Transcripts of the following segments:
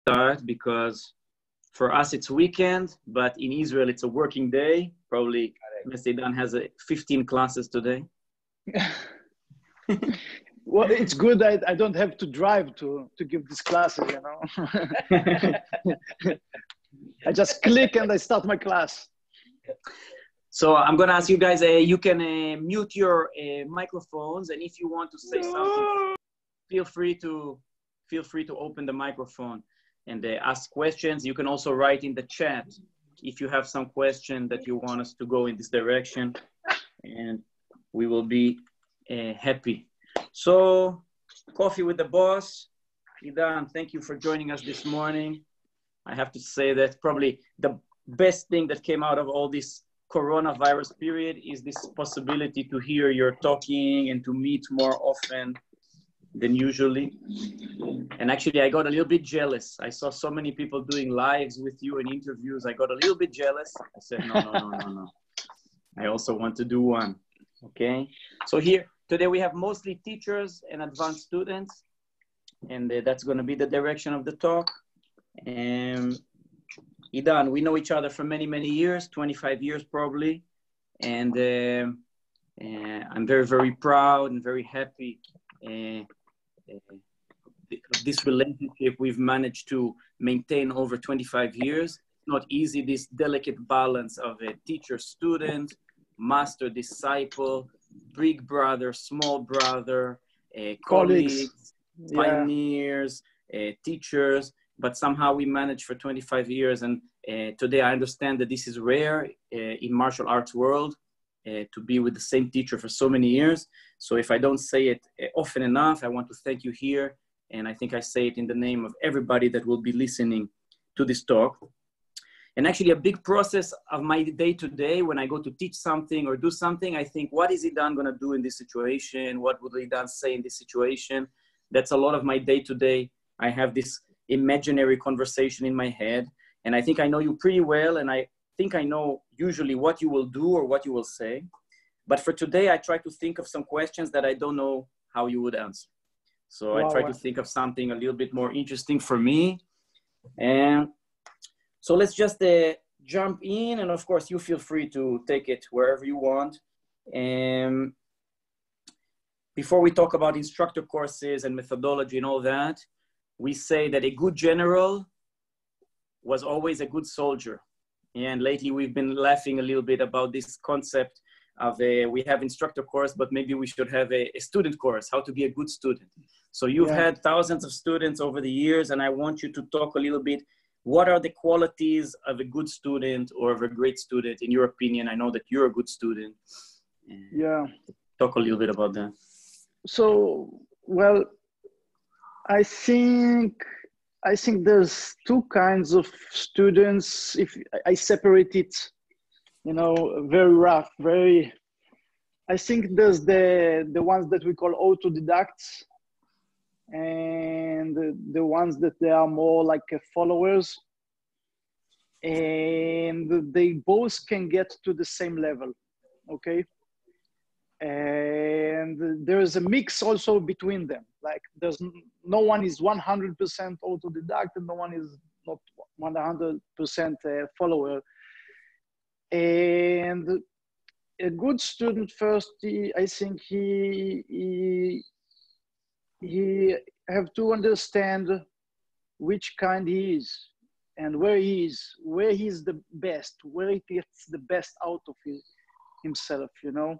start because for us it's weekend, but in Israel it's a working day. Probably Mr. Dan has 15 classes today. Well, it's good that I don't have to drive to give these classes, you know. I just click and I start my class. So I'm going to ask you guys, you can mute your microphones, and if you want to say something, feel free to open the microphone and ask questions. You can also write in the chat if you have some question that you want us to go in this direction, and we will be happy. So, Coffee with the Boss, Idan, thank you for joining us this morning. I have to say that probably the best thing that came out of all this coronavirus period is this possibility to hear your talking and to meet more often than usually. And actually, I got a little bit jealous. I saw so many people doing lives with you and interviews. I got a little bit jealous. I said, no. I also want to do one, okay? So here, today we have mostly teachers and advanced students, and that's gonna be the direction of the talk. Idan, we know each other for many, many years, 25 years probably. And I'm very, very proud and very happy this relationship we've managed to maintain over 25 years. It's not easy, this delicate balance of a teacher-student, master-disciple, big brother, small brother, colleagues, pioneers, teachers, but somehow we managed for 25 years. And today I understand that this is rare in martial arts world to be with the same teacher for so many years. So if I don't say it often enough, I want to thank you here. And I think I say it in the name of everybody that will be listening to this talk. And actually a big process of my day to day, when I go to teach something or do something, I think, what is Idan gonna do in this situation? What would Idan say in this situation? That's a lot of my day to day. I have this imaginary conversation in my head. And I think I know you pretty well. And I think I know usually what you will do or what you will say. But for today, I try to think of some questions that I don't know how you would answer. So I try to think of something a little bit more interesting for me. And so let's just jump in. And of course, you feel free to take it wherever you want. And before we talk about instructor courses and methodology and all that, we say that a good general was always a good soldier. And lately we've been laughing a little bit about this concept of we have instructor course, but maybe we should have a student course, how to be a good student. So you've had thousands of students over the years, and I want you to talk a little bit, what are the qualities of a good student or of a great student, in your opinion? I know that you're a good student. Talk a little bit about that. So, well, I think there's two kinds of students. If I separate it, you know, very rough, I think there's the ones that we call autodidacts, and the ones that they are more like followers, and they both can get to the same level, okay? And there is a mix also between them. Like there's no one is 100% autodidact and no one is not 100% follower. And a good student first, I think he have to understand which kind he is and where he's the best, where he gets the best out of himself, you know.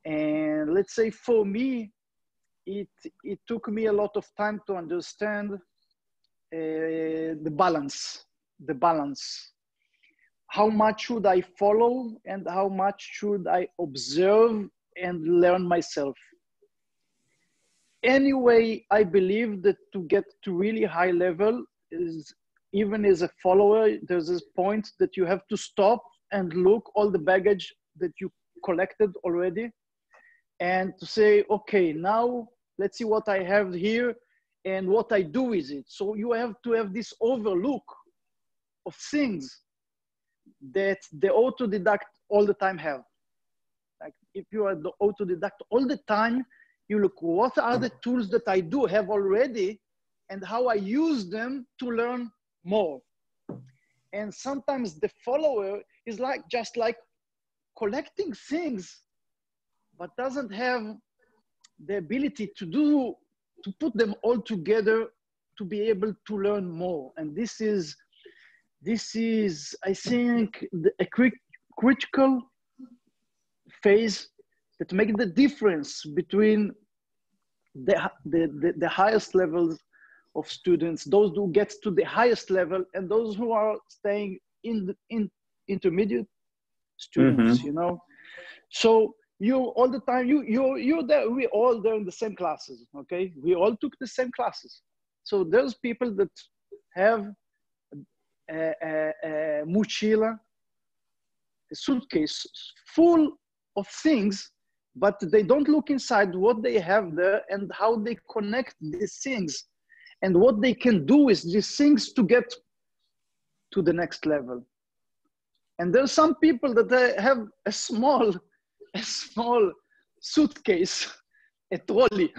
And let's say for me, it took me a lot of time to understand the balance. How much should I follow and how much should I observe and learn myself? Anyway, I believe that to get to really high level is, even as a follower, there's this point that you have to stop and look all the baggage that you collected already and to say, okay, now let's see what I have here and what I do with it. So you have to have this overlook of things that the autodidact all the time have. Like if you are the autodidact all the time, you look, what are the tools that I do have already and how I use them to learn more. And sometimes the follower is like just like collecting things, but doesn't have the ability to put them all together to be able to learn more. And this is I think a critical phase that makes the difference between the highest levels of students, those who get to the highest level, and those who are staying in intermediate students, you know. So you all the time, you're there, we all there in the same classes, okay? We all took the same classes. So there's people that have a mochila, a suitcase full of things, but they don't look inside what they have there and how they connect these things and what they can do with these things to get to the next level. And there's some people that have a small suitcase, a trolley,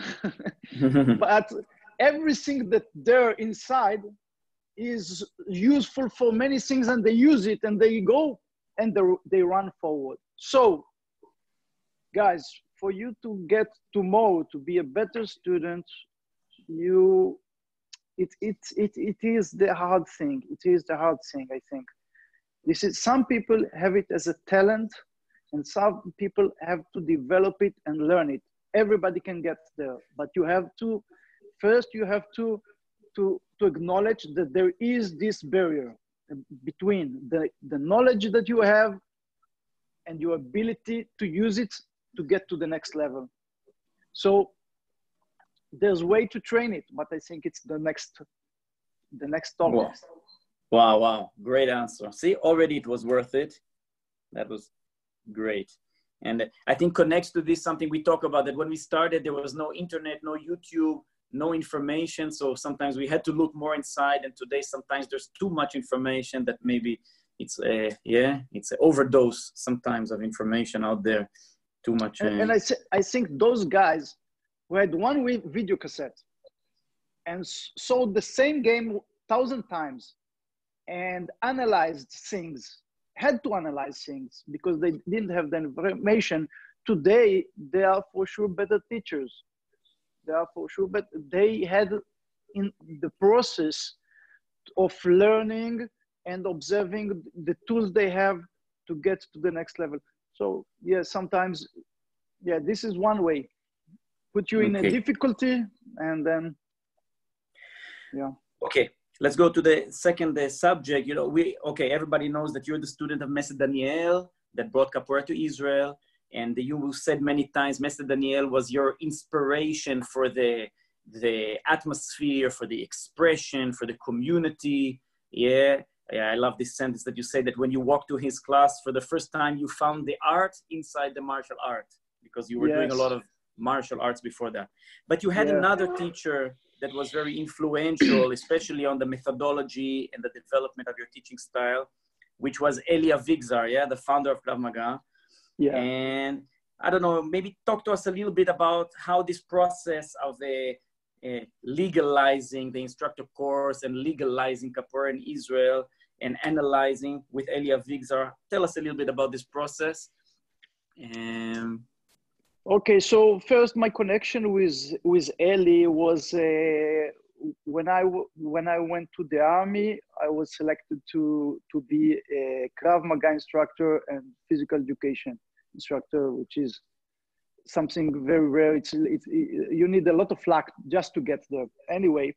but everything that there inside is useful for many things, and they use it and they go and they run forward. So guys, for you to get tomorrow to be a better student, it is the hard thing. It is the hard thing, I think. This is, some people have it as a talent, and some people have to develop it and learn it. Everybody can get there, but you have to, first you have to acknowledge that there is this barrier between the knowledge that you have and your ability to use it to get to the next level. So there's way to train it, but I think it's the next topic. Wow, great answer. See, already it was worth it. That was great. And I think connects to this something we talk about, that when we started, there was no internet, no YouTube, no information. So sometimes we had to look more inside. And today, sometimes there's too much information that maybe it's it's an overdose sometimes of information out there. Too much. And I think those guys who had one video cassette and saw the same game 1,000 times and analyzed things, had to analyze things because they didn't have the information. Today, they are for sure better teachers. They are for sure, but they had in the process of learning and observing the tools they have to get to the next level. So yeah, sometimes, yeah, this is one way. Put you in a difficulty and then, yeah. Okay, let's go to the second subject. You know, everybody knows that you're the student of Mestre Daniel that brought Capoeira to Israel. And you said many times, Mestre Daniel was your inspiration for the atmosphere, for the expression, for the community. Yeah, I love this sentence that you say that when you walked to his class for the first time, you found the art inside the martial art, because you were doing a lot of martial arts before that. But you had another teacher that was very influential, especially on the methodology and the development of your teaching style, which was Eli Avigzar, the founder of Krav Maga. Yeah. And I don't know, maybe talk to us a little bit about how this process of legalizing the instructor course and legalizing Capoeira in Israel and analyzing with Eli Avigzar. Tell us a little bit about this process. Okay, so first my connection with Eli was when I went to the army. I was selected to be a Krav Maga instructor and physical education instructor, which is something very rare. You need a lot of luck just to get there. Anyway,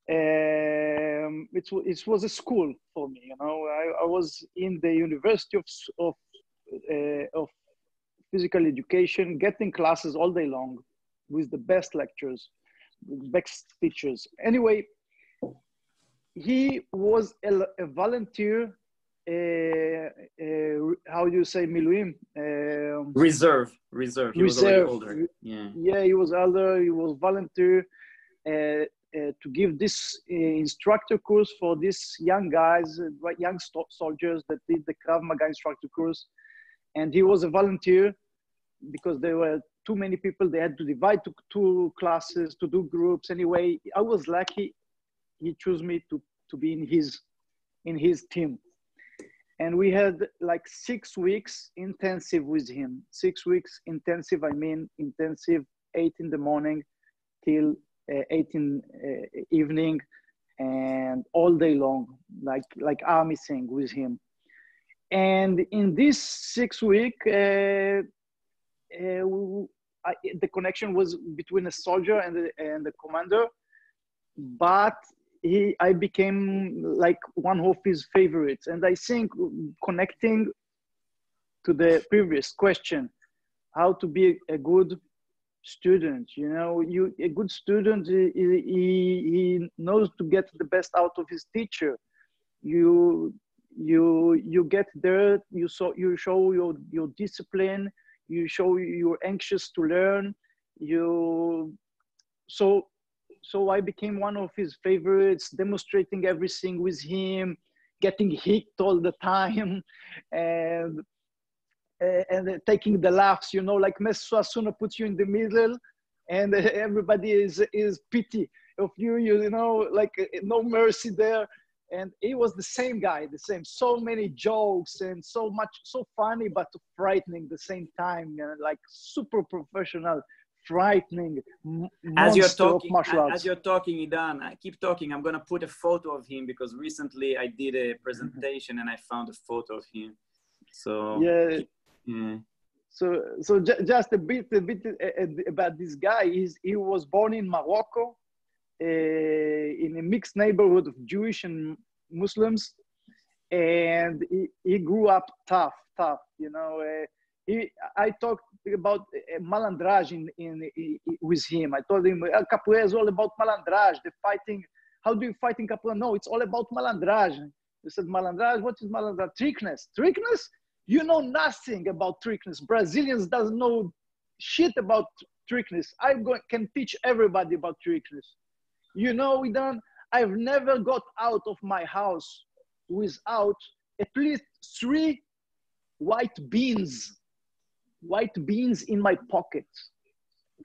it was a school for me. You know, I was in the University of Physical Education, getting classes all day long with the best lectures, best teachers. Anyway, he was a volunteer. How do you say miluim? Reserve. He was already older. Yeah, he was older. He was volunteer to give this instructor course for these young guys, young soldiers that did the Krav Maga instructor course. And he was a volunteer because there were too many people. They had to divide to two classes to do groups. Anyway, I was lucky. He chose me to be in his team. And we had like 6 weeks intensive with him. 6 weeks intensive, I mean intensive, 8 in the morning till 8 in evening, and all day long, like army thing with him. And in this 6 week, the connection was between a soldier and the commander, but I became like one of his favorites. And I think, connecting to the previous question, how to be a good student, you know, a good student, he knows to get the best out of his teacher. You get there, you show your discipline, you show you're anxious to learn. So I became one of his favorites, demonstrating everything with him, getting hit all the time, and taking the laughs, you know, like Mesut Asuna puts you in the middle, and everybody is pity of you, you know, like no mercy there. And he was the same guy, so many jokes and so funny, but frightening at the same time, like super professional, frightening monster of martial arts. As you're talking, Idan, I keep talking. I'm gonna put a photo of him because recently I did a presentation and I found a photo of him. So yeah. Yeah. So just a bit about this guy. He was born in Morocco, in a mixed neighborhood of Jewish and Muslims, and he grew up tough. You know, I talked about malandrage with him. I told him capoeira is all about malandrage. The fighting. How do you fight in capoeira? No, it's all about malandrage. He said, malandrage. What is malandrage? Trickness. Trickness. You know nothing about trickness. Brazilians doesn't know shit about trickness. Can teach everybody about trickness. You know, Idan, I've never got out of my house without at least 3 white beans in my pocket.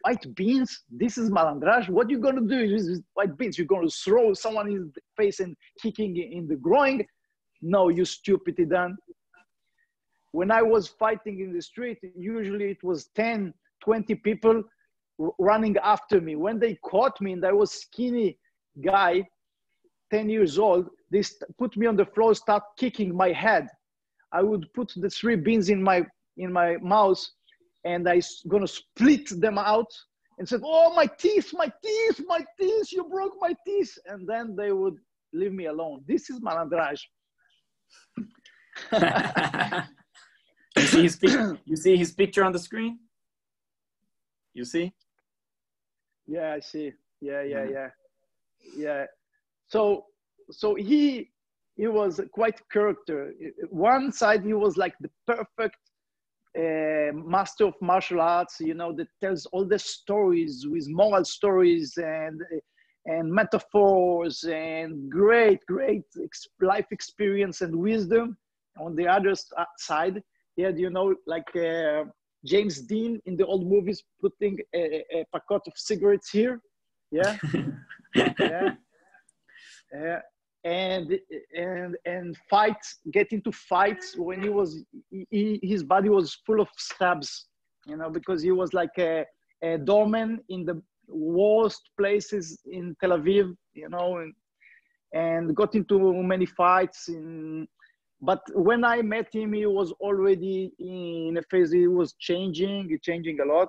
White beans? This is malandrage? What are you going to do with white beans? You're going to throw someone in the face and kicking in the groin? No, you stupid, Idan. When I was fighting in the street, usually it was 10, 20 people running after me. When they caught me, and I was skinny guy, 10 years old, they put me on the floor, start kicking my head. I would put the 3 beans in my mouth, and I gonna split them out and said, "Oh, my teeth, you broke my teeth." And then they would leave me alone. This is malandrage. You see his picture on the screen? You see? Yeah, I see. Yeah. So he was quite a character. One side, he was like the perfect master of martial arts, you know, that tells all the stories with moral stories and metaphors and great life experience and wisdom. On the other side, he had, you know, like James Dean in the old movies, putting a packet of cigarettes here. Yeah. Yeah. And fights, get into fights when his body was full of stabs, you know, because he was like a doorman in the worst places in Tel Aviv, you know, and got into many fights. But when I met him, he was already in a phase, he was changing a lot.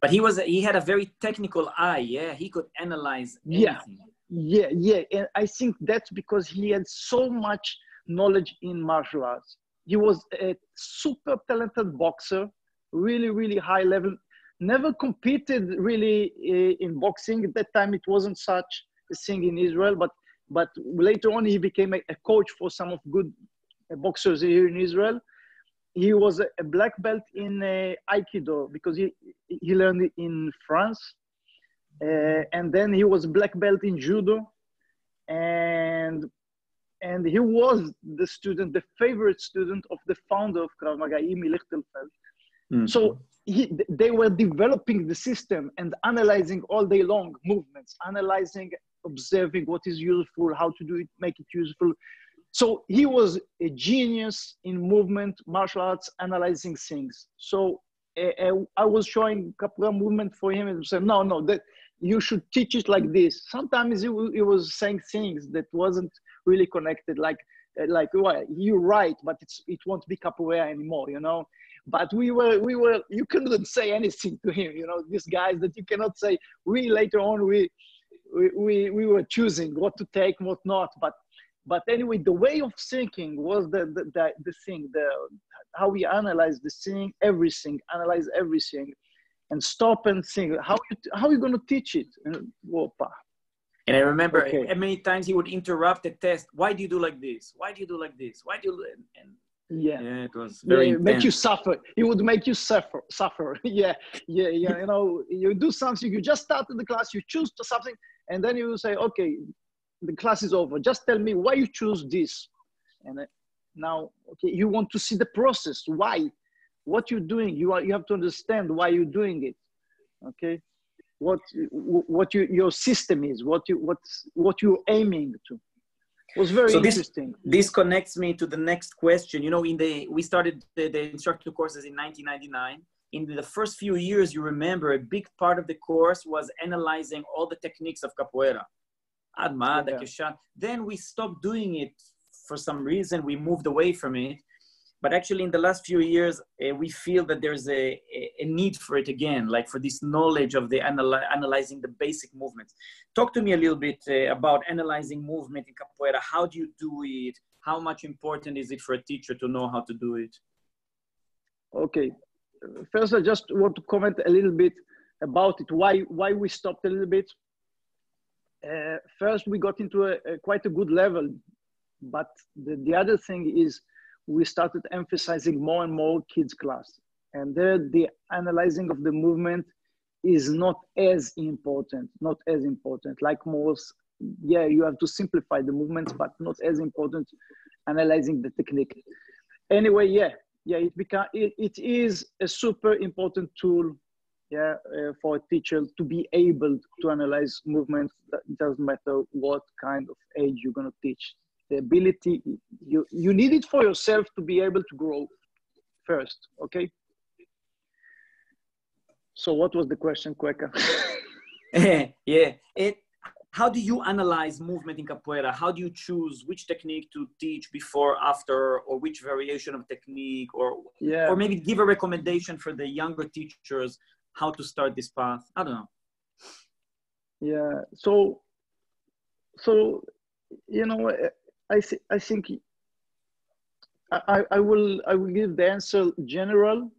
But he had a very technical eye. Yeah, he could analyze anything. Yeah. And I think that's because he had so much knowledge in martial arts. He was a super talented boxer, really high level. Never competed really in boxing. At that time, it wasn't such a thing in Israel. But later on, he became a coach for some of good boxers here in Israel. He was a black belt in Aikido because he learned it in France. And then he was black belt in Judo. And he was the favorite student of the founder of Krav Maga, Imi Lichtenfeld. So they were developing the system and analyzing all day long movements, analyzing, observing what is useful, how to do it, make it useful. So he was a genius in movement, martial arts, analyzing things. So I was showing capoeira movement for him and said, no, that you should teach it like this. Sometimes he was saying things that wasn't really connected, like well, you're right, but it won't be capoeira anymore, you know. But we were, you couldn't say anything to him, you know, these guys that you cannot say. Later on, we were choosing what to take, what not. But anyway, the way of thinking was the thing, how we analyze the thing, analyze everything, and stop and think, how are you going to teach it? And whoa-pa. And I remember how many times he would interrupt the test. Why do you do like this? Why do you do like this? Why do you? And yeah, it was very intense. Make you suffer. It would make you suffer. Yeah. You know, you do something. You just started the class. You choose something, and then you say, okay, the class is over. Just tell me why you choose this. And now, okay, you want to see the process. Why? What you're doing? You have to understand why you're doing it. Okay. What your system is, what you're aiming to. It was very interesting. This connects me to the next question. You know, we started the instructor courses in 1999. In the first few years, you remember a big part of the course was analyzing all the techniques of capoeira. Armada, Quechua. Then we stopped doing it for some reason. We moved away from it. But actually, in the last few years, we feel that there's a need for it again, like for this knowledge of the analyzing the basic movements. Talk to me a little bit about analyzing movement in capoeira. How do you do it? How much important is it for a teacher to know how to do it? Okay. First, I just want to comment a little bit about it, why we stopped a little bit. First, we got into quite a good level. But the other thing is, we started emphasizing more and more kids class. And there, the analyzing of the movement is not as important. Like most, you have to simplify the movements, but not as important analyzing the technique. Anyway, it is a super important tool for a teacher to be able to analyze movements. It doesn't matter what kind of age you're going to teach. The ability, you need it for yourself to be able to grow first, okay? So what was the question, Cueca? How do you analyze movement in capoeira? How do you choose which technique to teach before, after, or which variation of technique, or maybe give a recommendation for the younger teachers how to start this path? I don't know. Yeah, so you know, I think I will give the answer general,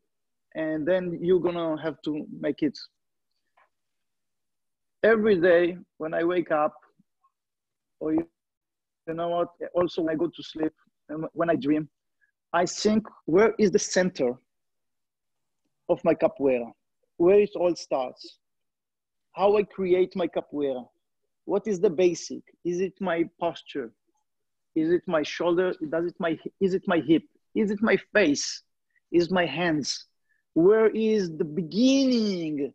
and then you're gonna have to make it. Every day when I wake up, or you know what, also when I go to sleep, and when I dream, I think, where is the center of my capoeira? Where it all starts? How I create my capoeira? What is the basic? Is it my posture? Is it my shoulder? Is it my hip? Is it my face? Is my hands? Where is the beginning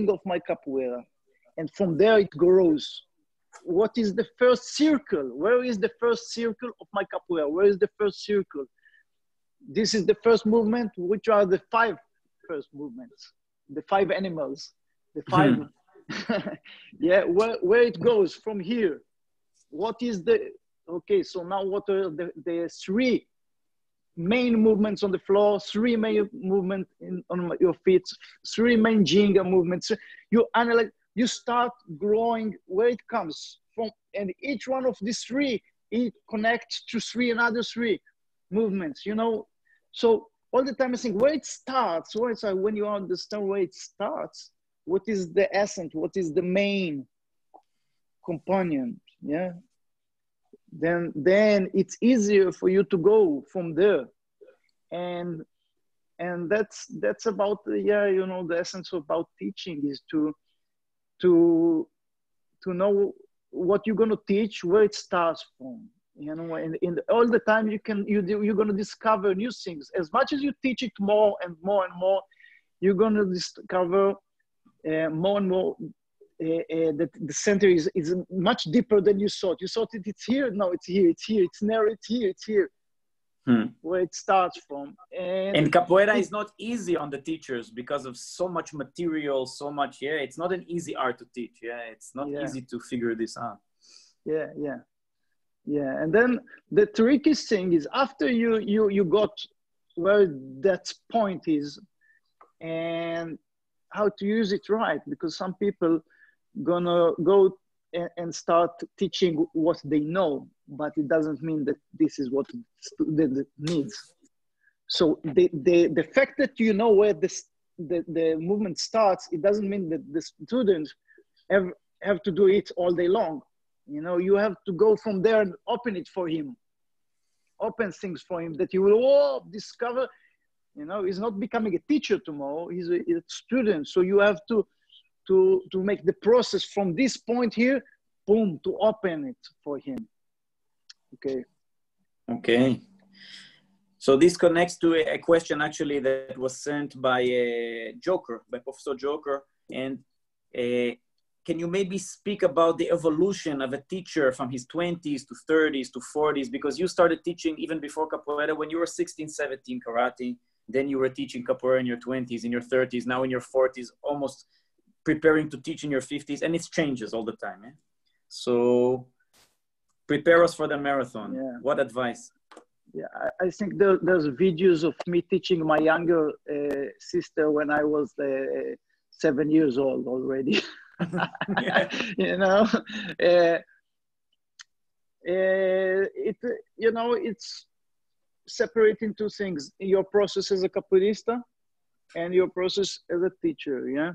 of my capoeira? And from there it grows. What is the first circle? Where is the first circle of my capoeira? Where is the first circle? This is the first movement. Which are the 5 first movements? The 5 animals. The 5. Where it goes from here. What is okay, so now what are the 3 main movements on the floor, 3 main movements on your feet, 3 main Jenga movements. You analyze, you start growing where it comes from, and each one of these 3, it connects to another 3 movements, you know? So all the time I think where it starts, when you understand where it starts, what is the essence, what is the main component, then it's easier for you to go from there. And that's about, you know, the essence about teaching is to know what you're going to teach, where it starts from, You know, in all the time you're going to discover new things. As much as you teach it more and more and more, you're going to discover more and more that the center is much deeper than you thought. You thought it's here. No, it's here. It's here. It's narrow. It's here. It's here. Where it starts from. And capoeira is not easy on the teachers because of so much material, so much. Yeah, it's not an easy art to teach. Yeah, it's not easy to figure this out. Yeah. And then the trickiest thing is after you got where that point is and how to use it right, because some people gonna go and start teaching what they know, but it doesn't mean that this is what the student needs. So the fact that you know where the movement starts, it doesn't mean that the students have to do it all day long. You know, you have to go from there and open it for him, open things for him that he will discover. You know, he's not becoming a teacher tomorrow, he's a student. So you have to make the process from this point here, boom, to open it for him. Okay. So this connects to a question actually that was sent by Joker, by Professor Joker. And can you maybe speak about the evolution of a teacher from his 20s to 30s to 40s? Because you started teaching even before capoeira when you were 16, 17 karate. Then you were teaching capoeira in your 20s, in your 30s, now in your 40s, almost preparing to teach in your 50s. And it changes all the time. Eh? So prepare us for the marathon. Yeah. What advice? Yeah, I think there's videos of me teaching my younger sister when I was 7 years old already. You know, it's separating two things: your process as a capoeirista and your process as a teacher. Yeah.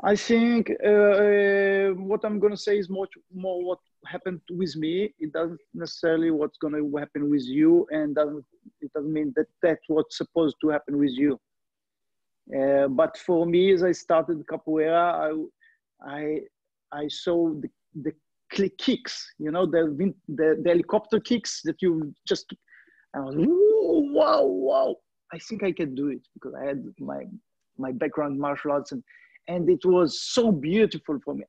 I think what I'm going to say is much more what happened with me. It doesn't necessarily what's going to happen with you, and it doesn't mean that that's what's supposed to happen with you. But for me, as I started capoeira, I saw the kicks, you know, the helicopter kicks that you just, I was, wow, I think I can do it, because I had my background in martial arts, and it was so beautiful for me.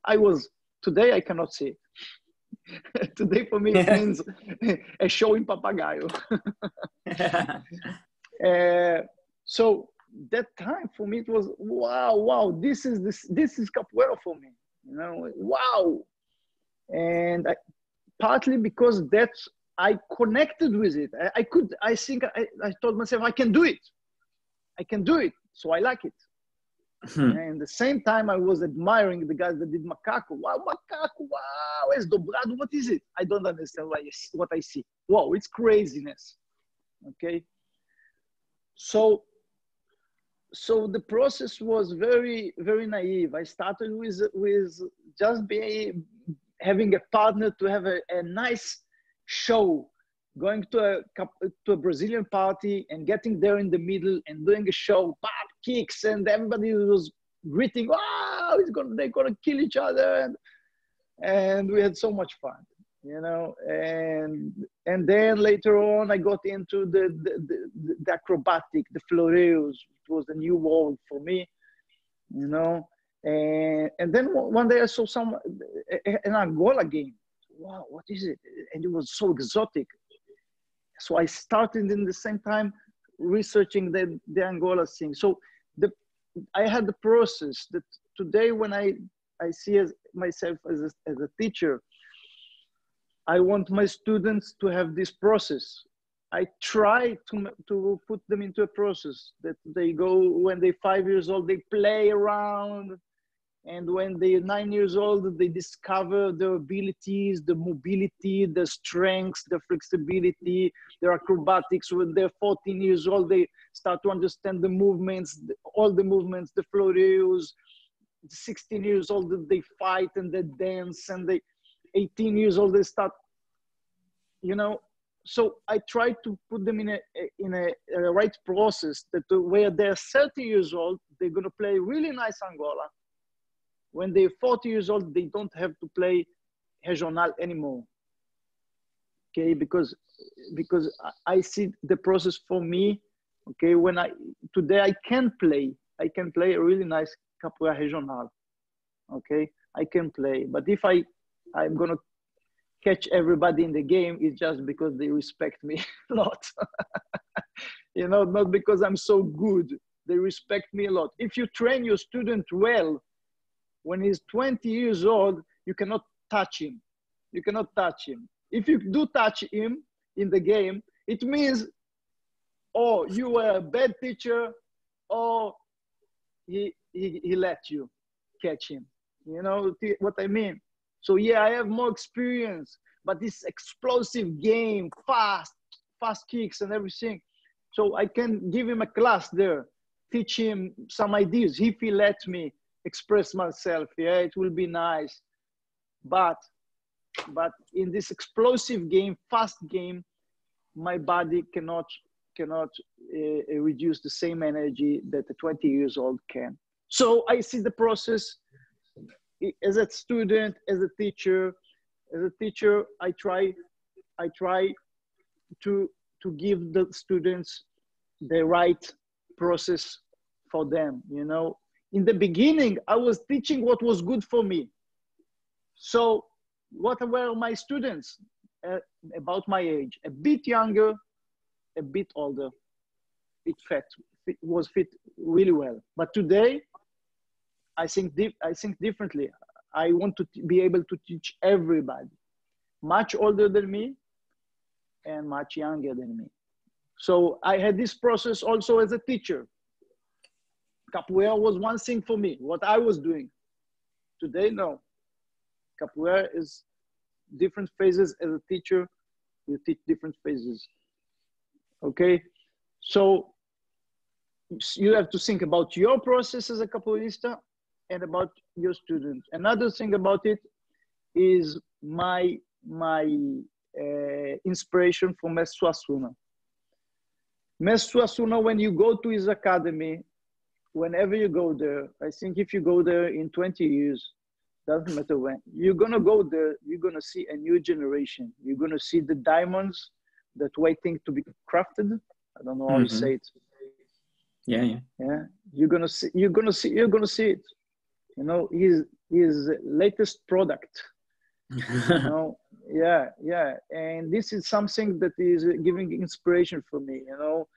Today I cannot say it. Today for me it means a show in Papagayo. So that time for me it was wow, this is capoeira for me, you know, wow. And partly because I connected with it. I think I told myself I can do it, so I like it. And at the same time, I was admiring the guys that did Macaco. Wow, es dobrado, what is it? I don't understand what I see. Wow, it's craziness. Okay. So the process was very, very naive. I started with just having a partner to have a nice show, going to a Brazilian party and getting there in the middle and doing a show, pop, kicks, and everybody was greeting, wow, they're gonna kill each other, and we had so much fun, you know. And then later on, I got into the acrobatic, the floreos. It was a new world for me, you know. And then one day I saw an Angola game. Wow, what is it? And it was so exotic. So I started in the same time researching the Angola thing. So I had the process that today when I see myself as a teacher, I want my students to have this process. I try to put them into a process that they go, when they're 5 years old, they play around. And when they're 9 years old, they discover their abilities, the mobility, the strengths, the flexibility, their acrobatics. When they're 14 years old, they start to understand the movements, all the movements, the floreos. 16 years old, they fight and they dance. And 18 years old, they start, you know. So I try to put them in a right process that where they're 30 years old, they're going to play really nice Angola. When they're 40 years old, they don't have to play regional anymore. Okay, because I see the process for me. Okay, when today I can play a really nice capoeira regional. Okay, I can play, but if I'm gonna catch everybody in the game, it's just because they respect me a lot. You know, not because I'm so good. They respect me a lot. If you train your student well, when he's 20 years old, you cannot touch him. You cannot touch him. If you do touch him in the game, it means, oh, you were a bad teacher, or he let you catch him. You know what I mean? So yeah, I have more experience, but this explosive game, fast kicks and everything. So I can give him a class there, teach him some ideas. If he lets me express myself, yeah, it will be nice. But in this explosive game, fast game, my body cannot reduce the same energy that a 20 years old can. So I see the process as a student, as a teacher. As a teacher, I try to give the students the right process for them. You know, in the beginning, I was teaching what was good for me. So what were my students? About my age, a bit younger, a bit older. It was fit really well. But today, I think differently. I want to be able to teach everybody, much older than me and much younger than me. So I had this process also as a teacher. Capoeira was one thing for me, what I was doing. Today, no. Capoeira is different phases. As a teacher, you teach different phases. Okay? So you have to think about your process as a capoeirista and about your student. Another thing about it is my inspiration from Mestre Suassuna. Mestre Suassuna, when you go to his academy, whenever you go there, I think if you go there in 20 years, doesn't matter when, you're gonna go there, you're gonna see a new generation. You're gonna see the diamonds that waiting to be crafted. I don't know how you say it. Yeah. You're gonna see it. You know, his latest product. You know, yeah. And this is something that is giving inspiration for me. You know,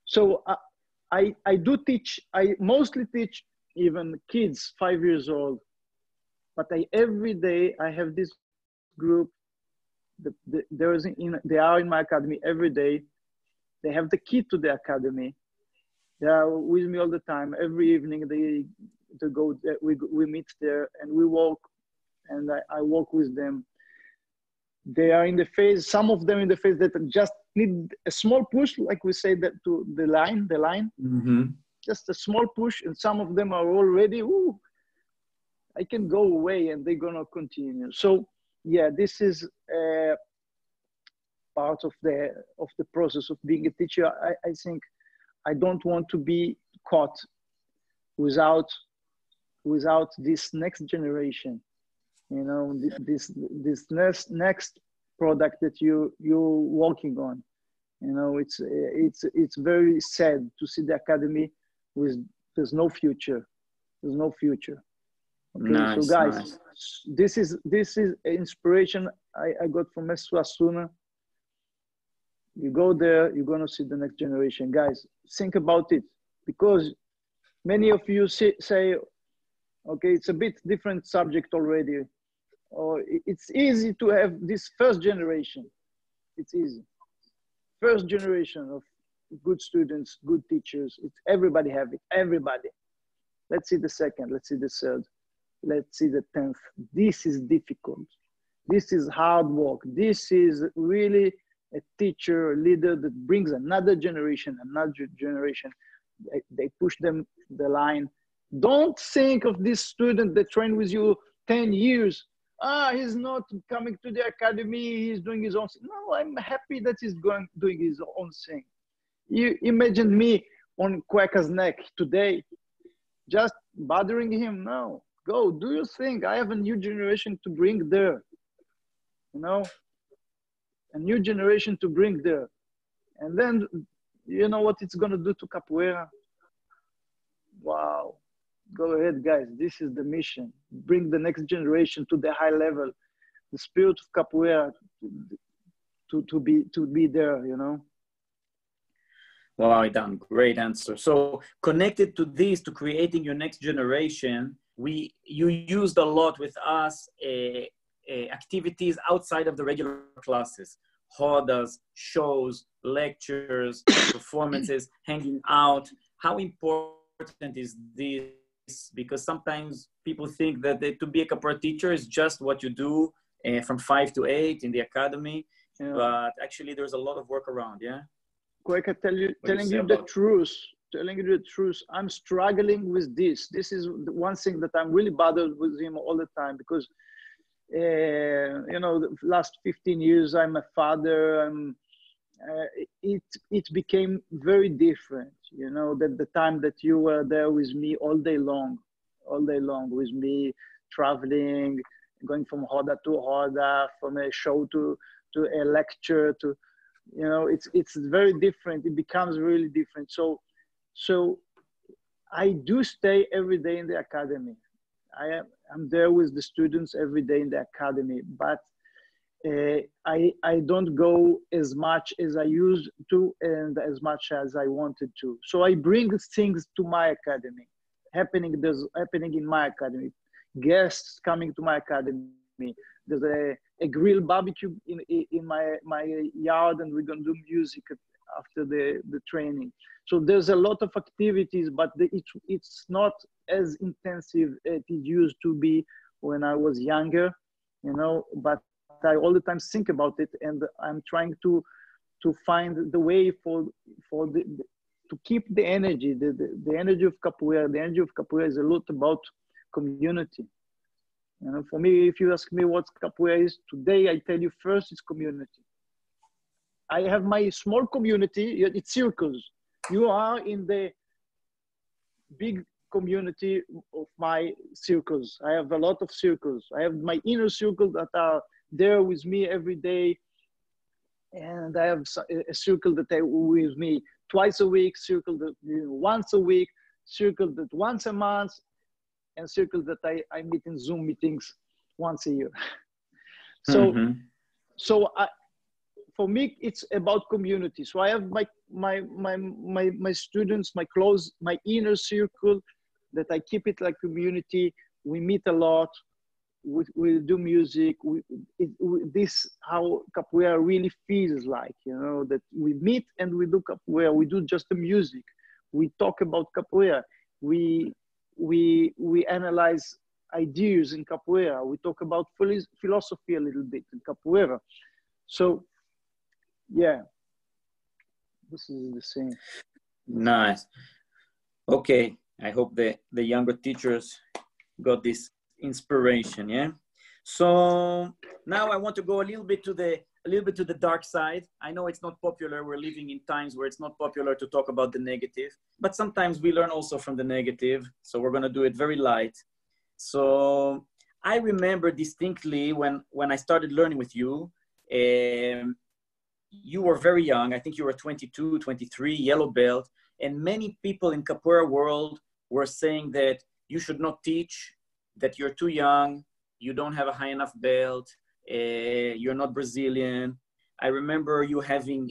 so I do teach. I mostly teach even kids 5 years old, but every day I have this group. They are in my academy every day. They have the key to the academy. They are with me all the time. Every evening they go. We meet there and we walk, and I walk with them. They are in the phase. Some of them in the phase that just need a small push, like we say that to the line. Just a small push, and some of them are already. Ooh, I can go away, and they're gonna continue. So yeah, this is part of the process of being a teacher. I think I don't want to be caught without this next generation. You know, this next product that you're working on. You know, it's very sad to see the academy there's no future. There's no future. Okay, nice, so guys, nice. this is inspiration I got from Mestre Suassuna. You go there, you're gonna see the next generation. Guys, think about it, because many of you say, okay, it's a bit different subject already, or it's easy to have this first generation. It's easy. First generation of good students, good teachers. Everybody have it. Everybody. Let's see the second. Let's see the third. Let's see the 10th. This is difficult. This is hard work. This is really a teacher, a leader that brings another generation. They push them the line. Don't think of this student that trained with you 10 years. He's not coming to the academy. He's doing his own thing. No, I'm happy that he's doing his own thing. You imagine me on Quacker's neck today, just bothering him? No, Go, do your thing. I have a new generation to bring there, you know, a new generation to bring there. And then, you know what it's going to do to capoeira? Wow. Go ahead, guys. This is the mission. Bring the next generation to the high level, the spirit of capoeira to be there, you know. Wow, Idan, great answer. So connected to this, to creating your next generation, you used a lot with us activities outside of the regular classes, hodas, shows, lectures, performances, hanging out. How important is this? Because sometimes people think that to be a capoeira teacher is just what you do from 5 to 8 in the academy, Yeah. but actually there's a lot of work around, yeah? Kweka, telling you the truth, I'm struggling with this. This is the one thing that I'm really bothered with him all the time, because, you know, the last 15 years, I'm a father. It became very different, you know, that the time that you were there with me all day long with me, traveling, going from Hoda to Hoda, from a show to a lecture to, you know, it's very different. It becomes really different. So I do stay every day in the academy. I'm there with the students every day in the academy, but I don't go as much as I used to and as much as I wanted to. So I bring things to my academy, happening in my academy, guests coming to my academy. There's a grill barbecue in my yard, and we're gonna do music after the training. So there's a lot of activities, but it's not as intensive as it used to be when I was younger, you know, but I all the time think about it, and I'm trying to find the way to keep the energy, the energy of capoeira. The energy of capoeira is a lot about community. You know, for me, if you ask me what capoeira is today, I tell you first, it's community. I have my small community, it's circles. You are in the big community of my circles. I have a lot of circles. I have my inner circle that are there with me every day. And I have a circle that are with me twice a week, circle that once a week, circle that once a month, and circle that I meet in Zoom meetings once a year. So, for me, it's about community. So I have my students, my inner circle, that I keep it like community. We meet a lot. We do music. This how capoeira really feels like, you know, that we meet and we do capoeira. We do just the music. We talk about capoeira. We analyze ideas in capoeira. We talk about philosophy a little bit in capoeira. So, yeah, this is the same. Nice. Okay, I hope the younger teachers got this inspiration. Yeah. So now I want to go a little bit to the dark side. I know it's not popular. We're living in times where it's not popular to talk about the negative, but sometimes we learn also from the negative. So we're going to do it very light. So I remember distinctly when I started learning with you, you were very young. I think you were 22, 23, yellow belt. And many people in capoeira world were saying that you should not teach, that you're too young, you don't have a high enough belt, you're not Brazilian. I remember you having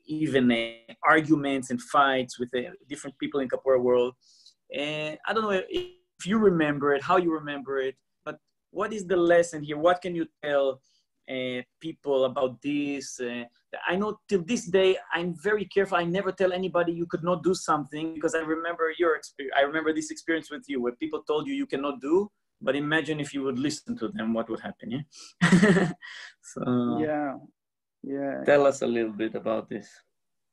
even arguments and fights with different people in capoeira world. And I don't know if you remember it, how you remember it, but what is the lesson here? What can you tell people about this? I know till this day, I'm very careful. I never tell anybody you could not do something, because I remember your experience. I remember this experience with you where people told you cannot do, but imagine if you would listen to them, what would happen, yeah? So yeah. Tell us a little bit about this.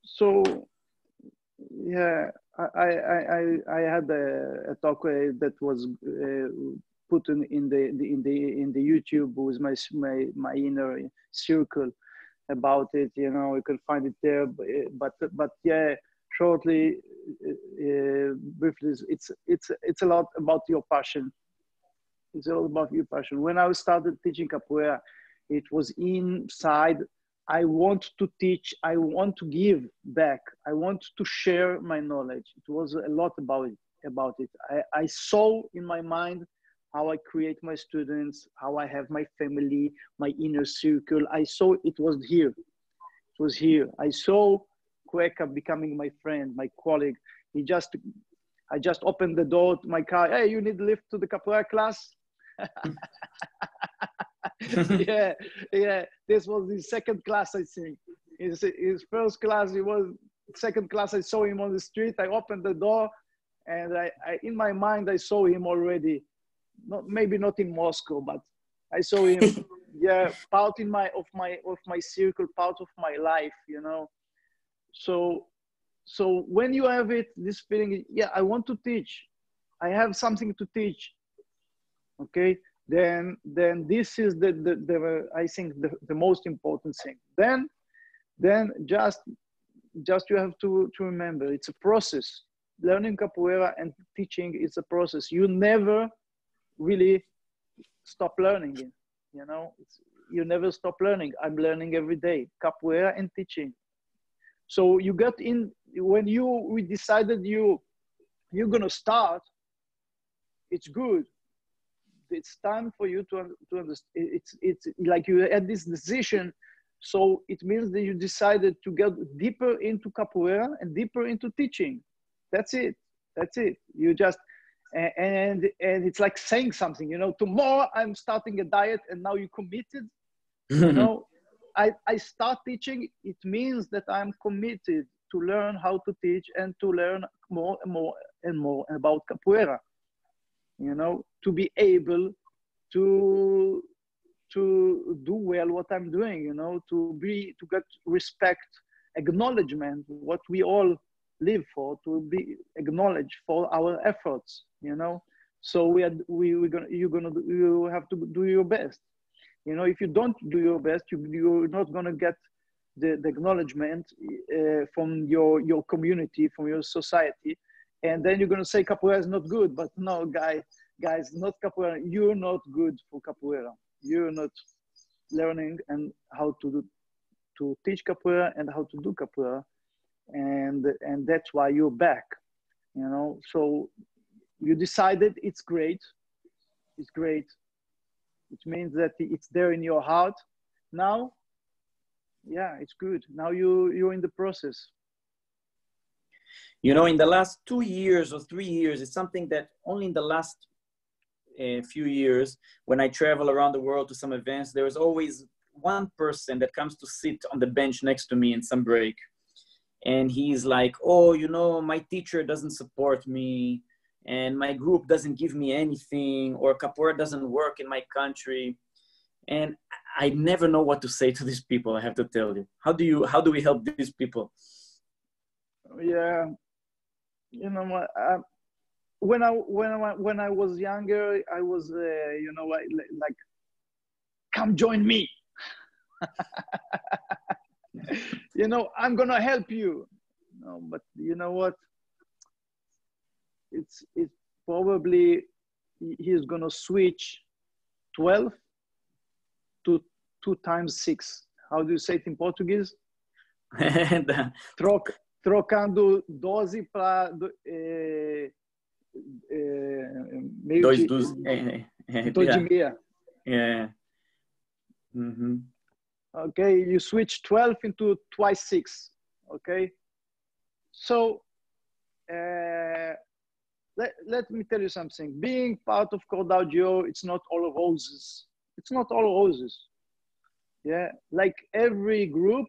So, yeah, I had a talk that was put in the YouTube with my inner circle about it. You know, you can find it there. But yeah, shortly, briefly, it's a lot about your passion. It's all about your passion. When I started teaching capoeira, it was inside. I want to teach. I want to give back. I want to share my knowledge. It was a lot about it. I saw in my mind how I create my students, how I have my family, my inner circle. I saw it was here. It was here. I saw Cueca becoming my friend, my colleague. I just opened the door to my car. Hey, you need lift to the capoeira class? yeah, yeah. This was his second class, I think. His first class, he was second class. I saw him on the street. I opened the door, and I in my mind, I saw him already. Maybe not in Moscow, but I saw him. Yeah, part of my circle, part of my life. You know. So when you have this feeling, yeah, I want to teach. I have something to teach. Okay. Then this is the I think the most important thing. Then just you have to remember, it's a process. Learning capoeira and teaching is a process. You never really stop learning it. You know, you never stop learning. I'm learning every day, capoeira and teaching. So you got in when we decided you're gonna start. It's good. It's time for you to understand. It's like you had this decision, so it means that you decided to get deeper into capoeira and deeper into teaching. That's it. That's it. You just and it's like saying something. You know, tomorrow I'm starting a diet, and now you committed. You know, I start teaching. It means that I'm committed to learn how to teach and to learn more and more and more about capoeira. You know, to be able to do well what I'm doing, you know, to get respect, acknowledgement, what we all live for, to be acknowledged for our efforts, you know. So you have to do your best. You know, if you don't do your best, you're not gonna get the acknowledgement from your community, from your society. And then you're going to say capoeira is not good, but no, guys, not capoeira. You're not good for capoeira. You're not learning and how to teach capoeira and how to do capoeira, and that's why you're back. You know, so you decided it's great. It's great. It means that it's there in your heart. Now, yeah, it's good. Now you're in the process. You know, in the last 2 years or 3 years, it's something that only in the last few years, when I travel around the world to some events, there is always one person that comes to sit on the bench next to me in some break. And he's like, oh, you know, my teacher doesn't support me, and my group doesn't give me anything, or capoeira doesn't work in my country. And I never know what to say to these people, I have to tell you. How do we help these people? Yeah. You know what? When I was younger, I was, you know, like, come join me. You know, I'm gonna help you. No, but you know what? It's probably he's gonna switch 12 to 2 times 6. How do you say it in Portuguese? Trocando 12 para meio dois de, dos, de meia. Yeah. Mm-hmm. Okay, you switch 12 into twice 6. Okay, so let me tell you something. Being part of Cordaudio, it's not all roses. It's not all roses. Yeah, like every group,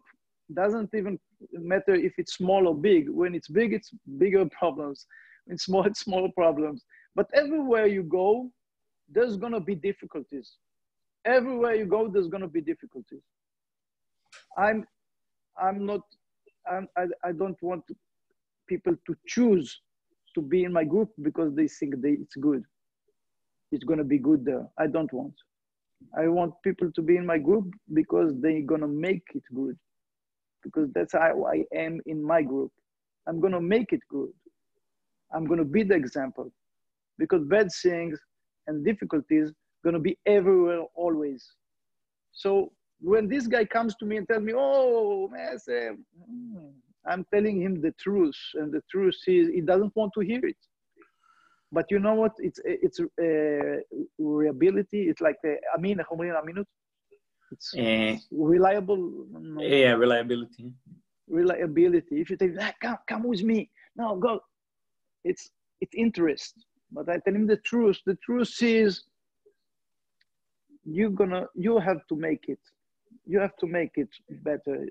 doesn't even matter if it's small or big. When it's big, it's bigger problems. When it's small, it's smaller problems. But everywhere you go, there's gonna be difficulties. Everywhere you go, there's gonna be difficulties. I don't want people to choose to be in my group because they think it's good. It's gonna be good there. I don't want. I want people to be in my group because they're gonna make it good. Because that's how I am in my group. I'm gonna make it good. I'm gonna be the example. Because bad things and difficulties going to be everywhere always. So when this guy comes to me and tells me, oh, man, I'm telling him the truth, and the truth is he doesn't want to hear it. But you know what? It's reliability. It's like it's reliable. No. Yeah, reliability. Reliability. If you tell him, come with me, no, go. It's interest. But I tell him the truth. The truth is you have to make it. You have to make it better.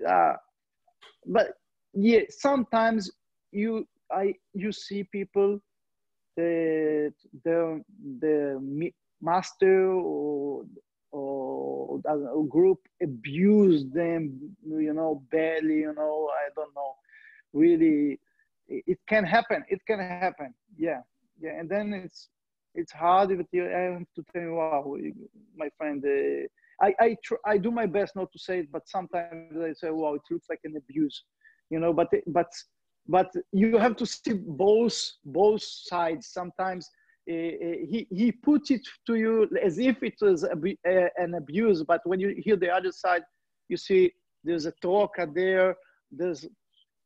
But yeah, sometimes you see people, the master or group abuse them, badly, I don't know, really, it can happen. Yeah. And then it's hard if I have to tell you, wow, my friend, I do my best not to say it, but sometimes I say, wow, it looks like an abuse, but you have to see both sides. Sometimes he puts it to you as if it was an abuse, but when you hear the other side, you see there's a talk there, there's,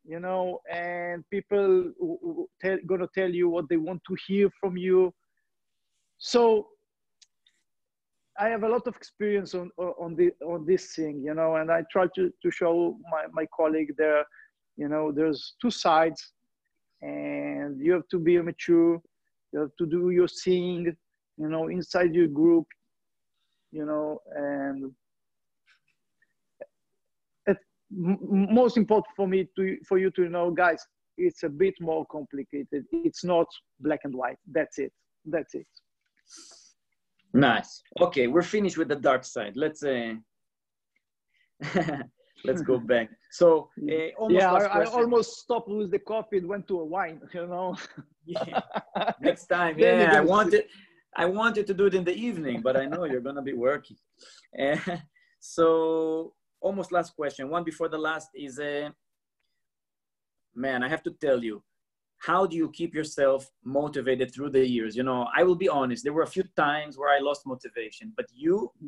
and people gonna tell you what they want to hear from you. So I have a lot of experience on this thing, and I try to show my colleague there, there's two sides, and you have to be mature. You have to do your thing, inside your group, and most important for you to know, guys, it's a bit more complicated. It's not black and white. That's it. Nice. Okay, we're finished with the dark side. Let's let's go back. So I almost stopped with the coffee and went to a wine. Yeah. Next time. Yeah, I wanted to do it in the evening, but I know you're gonna be working. So almost last question. One before the last is man, I have to tell you, how do you keep yourself motivated through the years? I will be honest, there were a few times where I lost motivation, but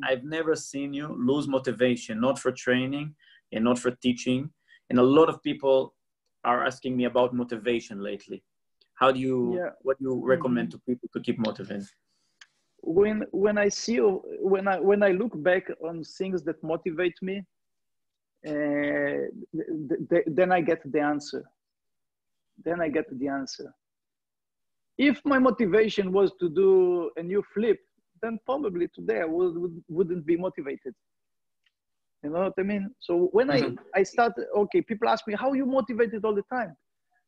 I've never seen you lose motivation, not for training and not for teaching. And a lot of people are asking me about motivation lately. What do you recommend to people to keep motivated? When I look back on things that motivate me, then I get the answer. If my motivation was to do a new flip, then probably today I wouldn't be motivated. You know what I mean? So when I started, people ask me, how are you motivated all the time?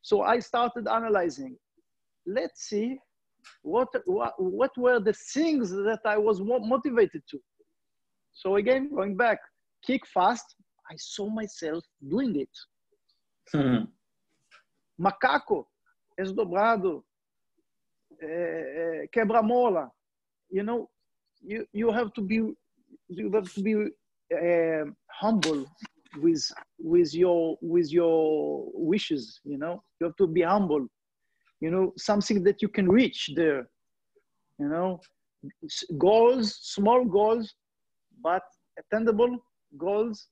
So I started analyzing. Let's see what were the things that I was motivated to. So again, going back, kick fast, I saw myself doing it. Macaco, esdobrado, quebra-mola. You have to be humble with your wishes. You have to be humble. Something that you can reach there. Goals, small goals, but attainable goals.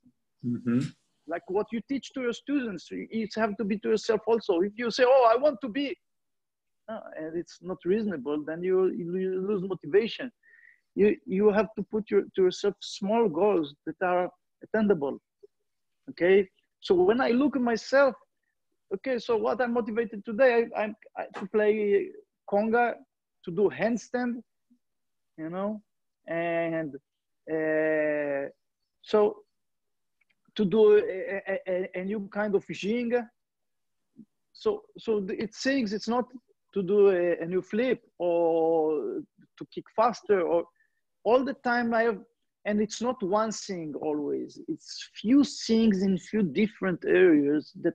Like what you teach to your students, you have to be to yourself also. If you say, I want to be, and it's not reasonable, then you lose motivation. You have to put to yourself small goals that are attainable. Okay. So when I look at myself, so what I'm motivated today, I'm to play conga, to do handstand, and so to do a new kind of ginga. So it's not to do a new flip or to kick faster, or all the time and it's not one thing always. It's few things in few different areas that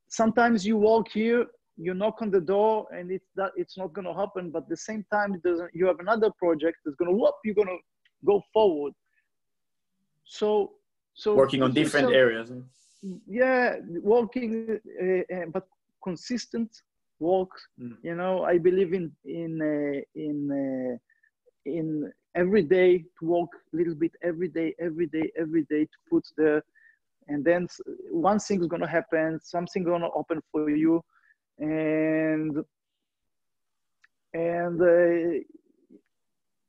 sometimes you walk here, you knock on the door, and it's not going to happen. But at the same time, you have another project that's going to you're going to go forward. So working on different areas. Yeah, working, but consistent work. Mm. You know, I believe in every day to work a little bit every day to put there, and then one thing is gonna happen, something gonna open for you, and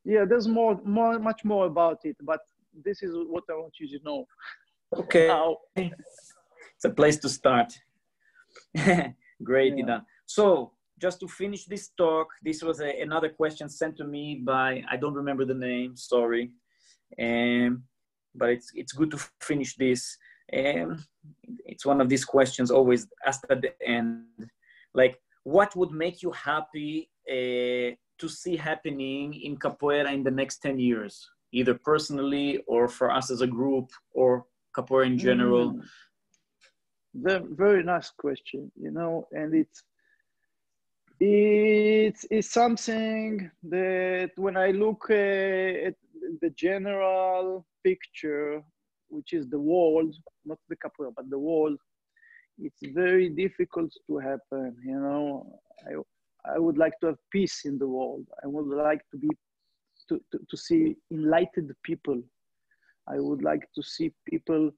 yeah, there's much more about it, but this is what I want you to know. Okay, Now, it's a place to start. Great, yeah. Idan. So just to finish this talk, this was another question sent to me by, I don't remember the name, sorry. But it's good to finish this. It's one of these questions always asked at the end. Like, what would make you happy to see happening in Capoeira in the next 10 years? Either personally or for us as a group or Capoeira in general? Very nice question, you know, and it's something that when I look at the general picture, which is the world, not the capoeira, but the world, it's very difficult to happen. You know, I would like to have peace in the world. I would like to see enlightened people. I would like to see people,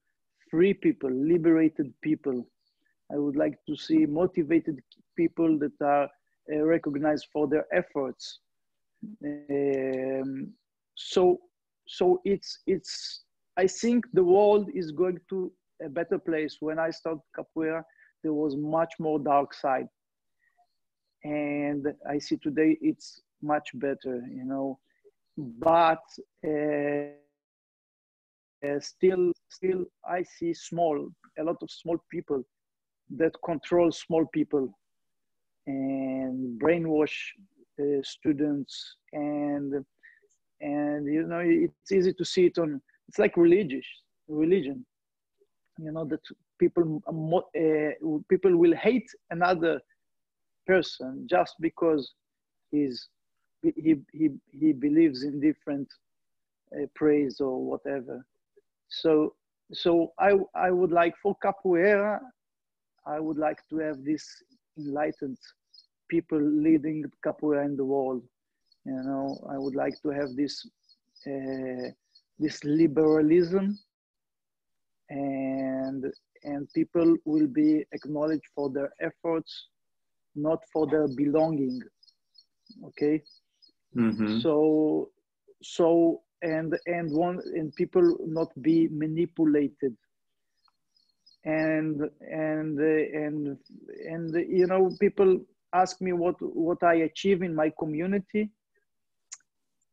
free people, liberated people. I would like to see motivated people that are recognized for their efforts. So it's I think the world is going to a better place. When I started capoeira, there was much more dark side, and I see today it's much better, you know. But still I see a lot of small people that control small people and brainwash students, and you know, it's easy to see it on, it's like religion, you know, that people will hate another person just because he believes in different praise or whatever. So I would like, for capoeira, I would like to have this enlightened people leading capoeira in the world. You know, I would like to have this this liberalism, and people will be acknowledged for their efforts, not for their belonging. Okay. Mm-hmm. So and people not be manipulated, and you know, people ask me what I achieve in my community.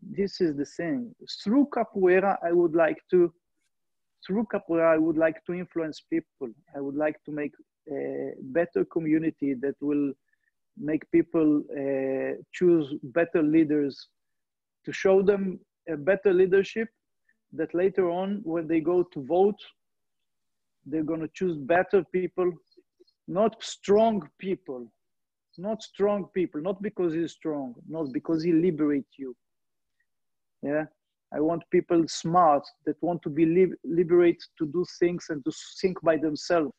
This is the thing. Through capoeira, I would like to influence people. I would like to make a better community that will make people choose better leaders, to show them a better leadership, that later on, when they go to vote, they're going to choose better people, not strong people, not because he's strong, not because he liberates you. Yeah, I want people smart that want to be liberated to do things and to think by themselves,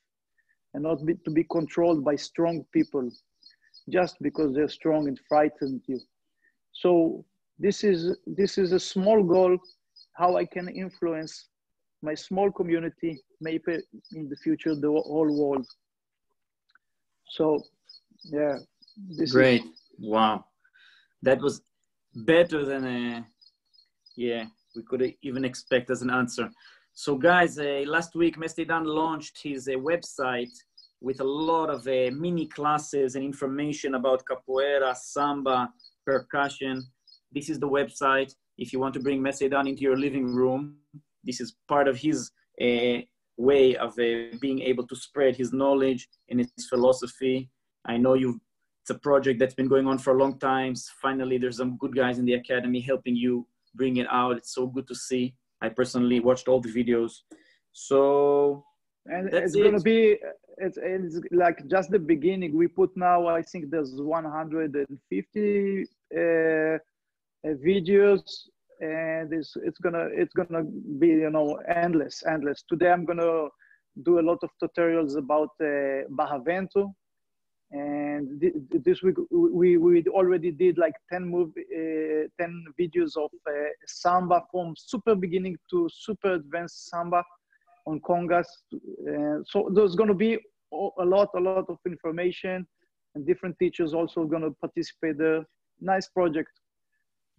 and not to be controlled by strong people just because they're strong and frightened you. So this is a small goal, how I can influence my small community, maybe in the future the whole world. So yeah, this Great. Wow, that was better than yeah, we could even expect as an answer. So guys, last week Mestre Idan launched his website with a lot of mini classes and information about capoeira, samba, percussion. This is the website. If you want to bring Mestre Idan into your living room, this is part of his way of being able to spread his knowledge and his philosophy. I know it's a project that's been going on for a long time. Finally, there's some good guys in the academy helping you bring it out. It's so good to see. I personally watched all the videos. So, and it's going to be, it's like just the beginning. We put now, I think there's 150 videos, and it's gonna be, you know, endless. Today I'm gonna do a lot of tutorials about Barra Vento, And this week we already did like 10 videos of samba, from super beginning to super advanced samba on congas. So there's going to be a lot of information, and different teachers also going to participate there. Nice project.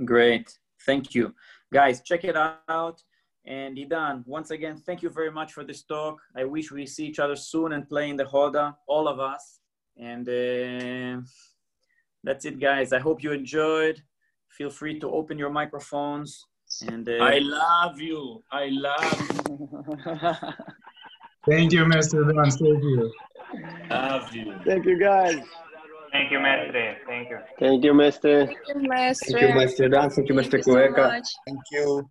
Great. Thank you. Guys, check it out. And Idan, once again, thank you very much for this talk. I wish we see each other soon and play in the Hoda, all of us. And that's it, guys. I hope you enjoyed. Feel free to open your microphones. And I love you. I love you. Thank you, Mr. Dan. Thank you. Love you. Thank you, guys. Thank you, Mestre. Thank you. Thank you, Mestre. Thank you, Mestre. Thank you, Mr. Dan. Thank you, Mr. Thank you so Cueca. much. Thank you.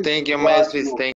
Thank you, Mestre. Thank